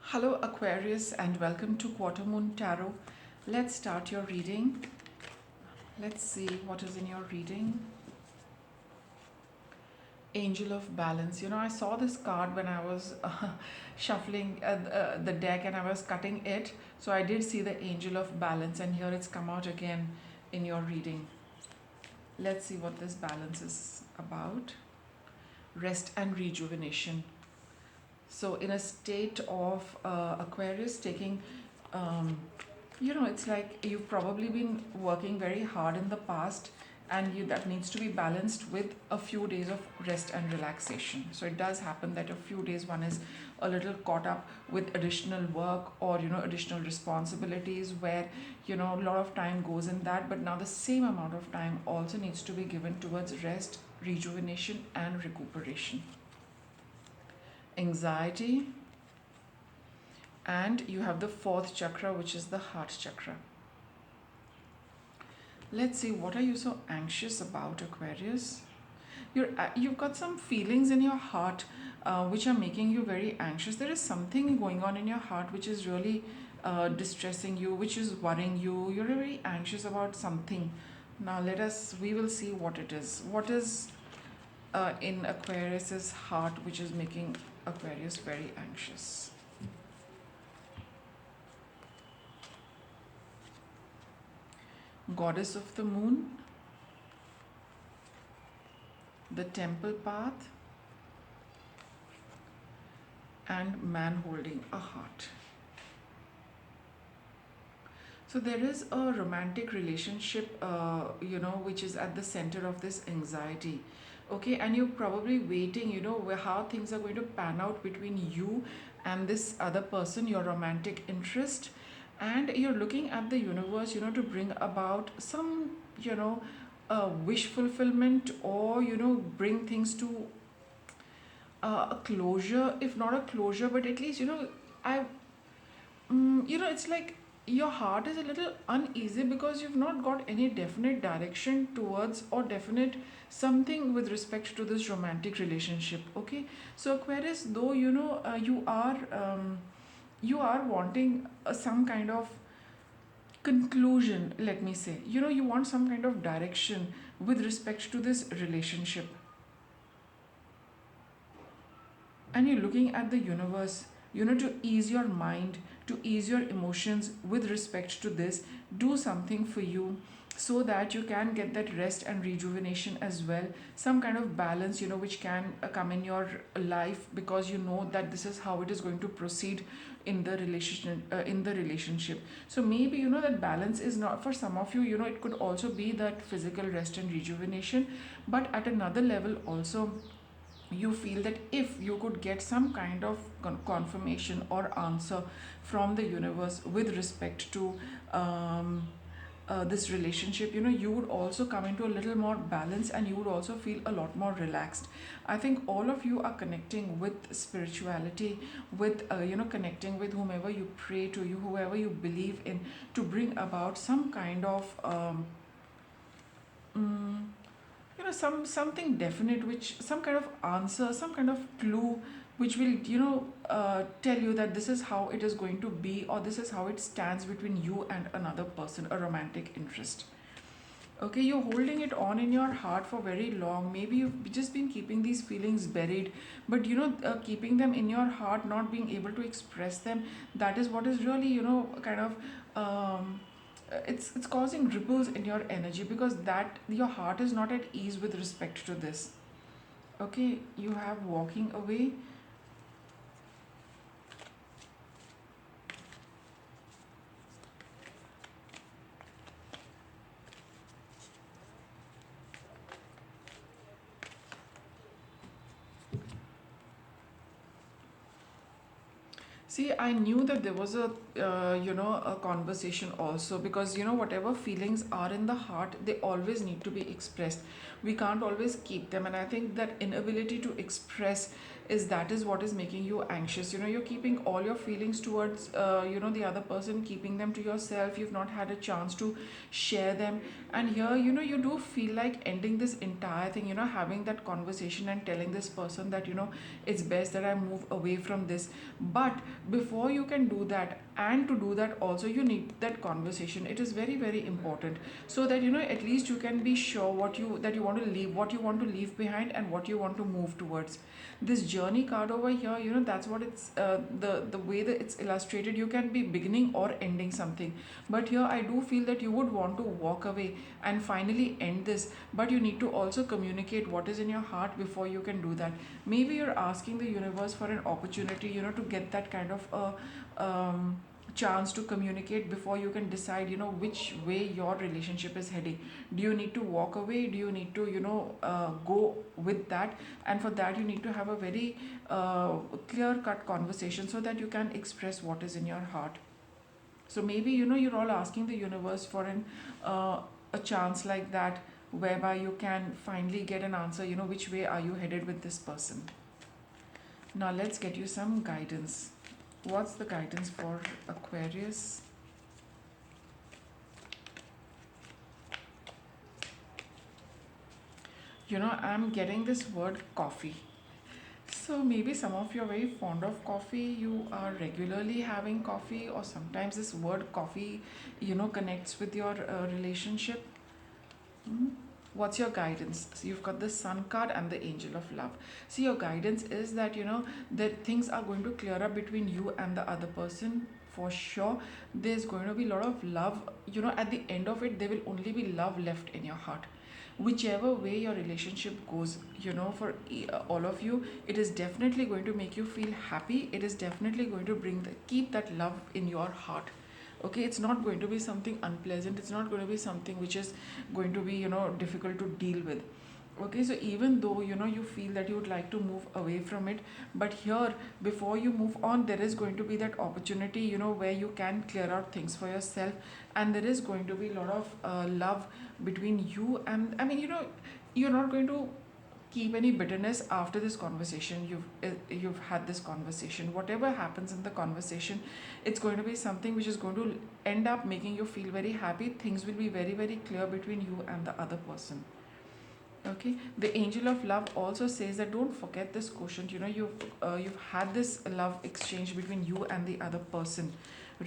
Hello, Aquarius, and welcome to Quarter Moon Tarot. Let's start your reading. Let's see what is in your reading. Angel of Balance. I saw this card when I was shuffling the deck and I was cutting it. So I did see the Angel of Balance, and here it's come out again in your reading. Let's see what this balance is about. Rest and rejuvenation. So, in a state of Aquarius, taking it's like you've probably been working very hard in the past, and that needs to be balanced with a few days of rest and relaxation. So it does happen that a few days one is a little caught up with additional work or additional responsibilities, where a lot of time goes in that, but now the same amount of time also needs to be given towards rest, rejuvenation and recuperation. Anxiety, and you have the fourth chakra, which is the heart chakra. Let's see, what are you so anxious about, Aquarius? You've got some feelings in your heart which are making you very anxious. There is something going on in your heart which is really distressing you, which is worrying you. You're very anxious about something. Now we will see what it is. What is in Aquarius's heart which is making Aquarius very anxious? Goddess of the Moon, the Temple Path, and man holding a heart. So there is a romantic relationship, which is at the center of this anxiety. Okay, and you're probably waiting, how things are going to pan out between you and this other person, your romantic interest. And you're looking at the universe, to bring about some, wish fulfillment, or, bring things to a closure, if not a closure, but at least, it's like your heart is a little uneasy because you've not got any definite direction towards or definite something with respect to this romantic relationship. Okay, so Aquarius, though you are wanting some kind of conclusion, let me say, you want some kind of direction with respect to this relationship, and you're looking at the universe, to ease your mind, to ease your emotions with respect to this, do something for you so that you can get that rest and rejuvenation as well, some kind of balance, which can come in your life, because you know that this is how it is going to proceed in the relationship. So maybe that balance is not for some of you, it could also be that physical rest and rejuvenation, but at another level also you feel that if you could get some kind of confirmation or answer from the universe with respect to this relationship, you would also come into a little more balance, and you would also feel a lot more relaxed. I think all of you are connecting with spirituality, with connecting with whomever you pray to, whoever you believe in, to bring about some kind of mm, something definite, which some kind of answer, some kind of clue, which will tell you that this is how it is going to be, or this is how it stands between you and another person, a romantic interest. Okay, you're holding it on in your heart for very long. Maybe you've just been keeping these feelings buried, but keeping them in your heart, not being able to express them, that is what is really kind of it's causing ripples in your energy, because that your heart is not at ease with respect to this. Okay, you have walking away. See, I knew that there was a conversation also, because whatever feelings are in the heart, they always need to be expressed. We can't always keep them, and I think that inability to express is that is what is making you anxious. You're keeping all your feelings towards the other person, keeping them to yourself. You've not had a chance to share them. And here, you do feel like ending this entire thing, having that conversation and telling this person that it's best that I move away from this. But before you can do that, and to do that also, you need that conversation. It is very, very important, so that at least you can be sure that you want to leave, what you want to leave behind, and what you want to move towards. This journey card over here, that's what it's the way that it's illustrated. You can be beginning or ending something, but here I do feel that you would want to walk away and finally end this, but you need to also communicate what is in your heart before you can do that. Maybe you're asking the universe for an opportunity, to get that kind of a chance to communicate before you can decide which way your relationship is heading. Do you need to walk away? Do you need to go with that? And for that, you need to have a very clear cut conversation so that you can express what is in your heart. So maybe you're all asking the universe for a chance like that, whereby you can finally get an answer, which way are you headed with this person. Now let's get you some guidance. What's the guidance for Aquarius? I'm getting this word coffee. So maybe some of you are very fond of coffee, you are regularly having coffee, or sometimes this word coffee, connects with your relationship. Hmm? What's your guidance? So you've got the Sun card and the Angel of Love. See, your guidance is that that things are going to clear up between you and the other person for sure. There's going to be a lot of love. At the end of it, there will only be love left in your heart. Whichever way your relationship goes, for all of you, it is definitely going to make you feel happy. It is definitely going to keep that love in your heart. Okay, it's not going to be something unpleasant. It's not going to be something which is going to be difficult to deal with. Okay, so even though you feel that you would like to move away from it, but here, before you move on, there is going to be that opportunity where you can clear out things for yourself, and there is going to be a lot of love between you. And I mean, you're not going to keep any bitterness after this conversation. You've had this conversation. Whatever happens in the conversation, it's going to be something which is going to end up making you feel very happy. Things will be very, very clear between you and the other person. Okay, the Angel of Love also says that don't forget this quotient. You've had this love exchange between you and the other person,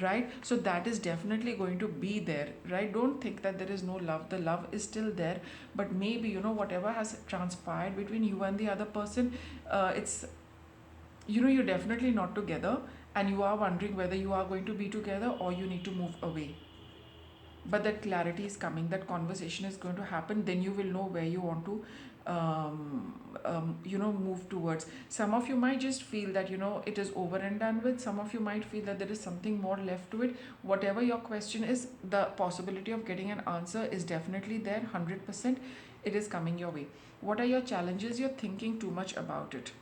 right? So that is definitely going to be there, right? Don't think that there is no love. The love is still there, but maybe whatever has transpired between you and the other person, it's you're definitely not together, and you are wondering whether you are going to be together or you need to move away. But that clarity is coming, that conversation is going to happen. Then you will know where you want to move towards. Some of you might just feel that it is over and done with. Some of you might feel that there is something more left to it. Whatever your question is, the possibility of getting an answer is definitely there. 100% it is coming your way. What are your challenges? You're thinking too much about it.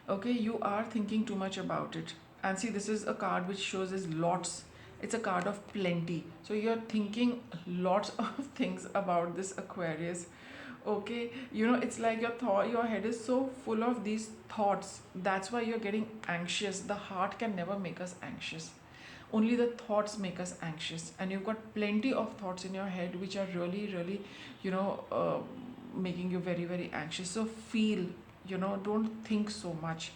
Okay, you are thinking too much about it. And see, this is a card which shows us lots. It's a card of plenty. So you're thinking lots of things about this, Aquarius. Okay, it's like your head is so full of these thoughts. That's why you're getting anxious. The heart can never make us anxious. Only the thoughts make us anxious. And you've got plenty of thoughts in your head which are really, really, making you very, very anxious. So feel, don't think so much.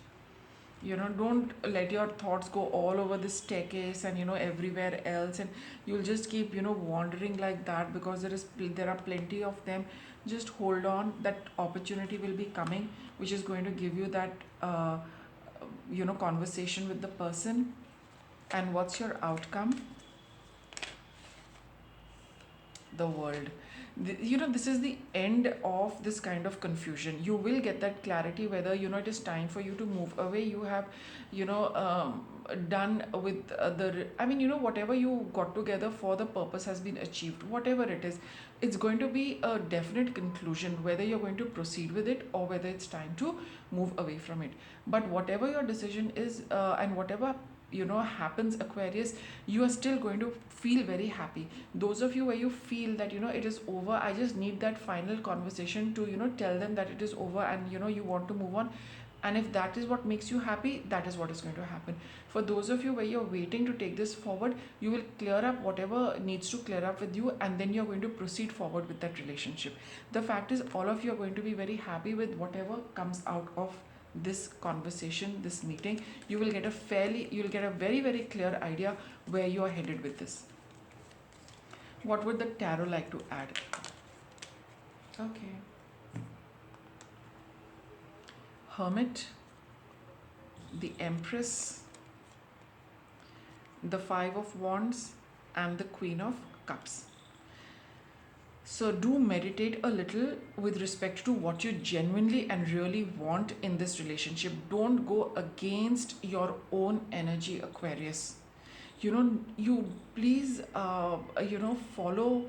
Don't let your thoughts go all over the staircase and everywhere else, and you'll just keep wandering like that, because there are plenty of them. Just hold on. That opportunity will be coming, which is going to give you that conversation with the person. And what's your outcome? The World. This is the end of this kind of confusion. You will get that clarity whether it is time for you to move away. You have done with whatever you got together for, the purpose has been achieved. Whatever it is, it's going to be a definite conclusion whether you're going to proceed with it or whether it's time to move away from it. But whatever your decision is, and whatever happens, Aquarius, you are still going to feel very happy. Those of you where you feel that it is over, I just need that final conversation to tell them that it is over, and you want to move on. And if that is what makes you happy, that is what is going to happen. For those of you where you're waiting to take this forward, you will clear up whatever needs to clear up with you, and then you're going to proceed forward with that relationship. The fact is, all of you are going to be very happy with whatever comes out of this conversation, this meeting. You'll get a very, very clear idea where you are headed with this. What would the tarot like to add? Okay. Hermit, the Empress, the Five of Wands, and the Queen of Cups. So do meditate a little with respect to what you genuinely and really want in this relationship. Don't go against your own energy, Aquarius. You please follow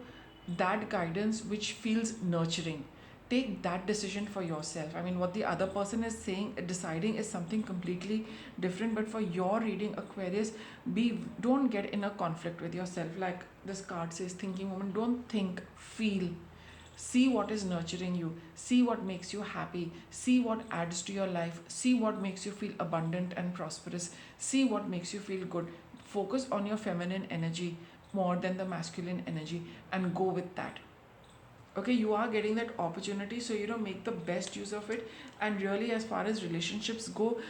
that guidance which feels nurturing. Take that decision for yourself. I mean, what the other person is saying, deciding, is something completely different. But for your reading, Aquarius, don't get in a conflict with yourself. Like this card says, thinking woman, don't think, feel. See what is nurturing you. See what makes you happy. See what adds to your life. See what makes you feel abundant and prosperous. See what makes you feel good. Focus on your feminine energy more than the masculine energy, and go with that. Okay, you are getting that opportunity, so make the best use of it. And really, as far as relationships go,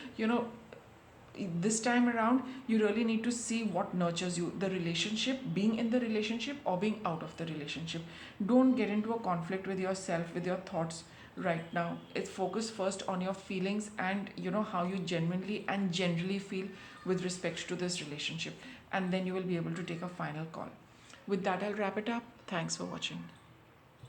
this time around, you really need to see what nurtures you, the relationship, being in the relationship or being out of the relationship. Don't get into a conflict with yourself, with your thoughts right now. It's focus first on your feelings and how you genuinely and generally feel with respect to this relationship, and then you will be able to take a final call. With that, I'll wrap it up. Thanks for watching.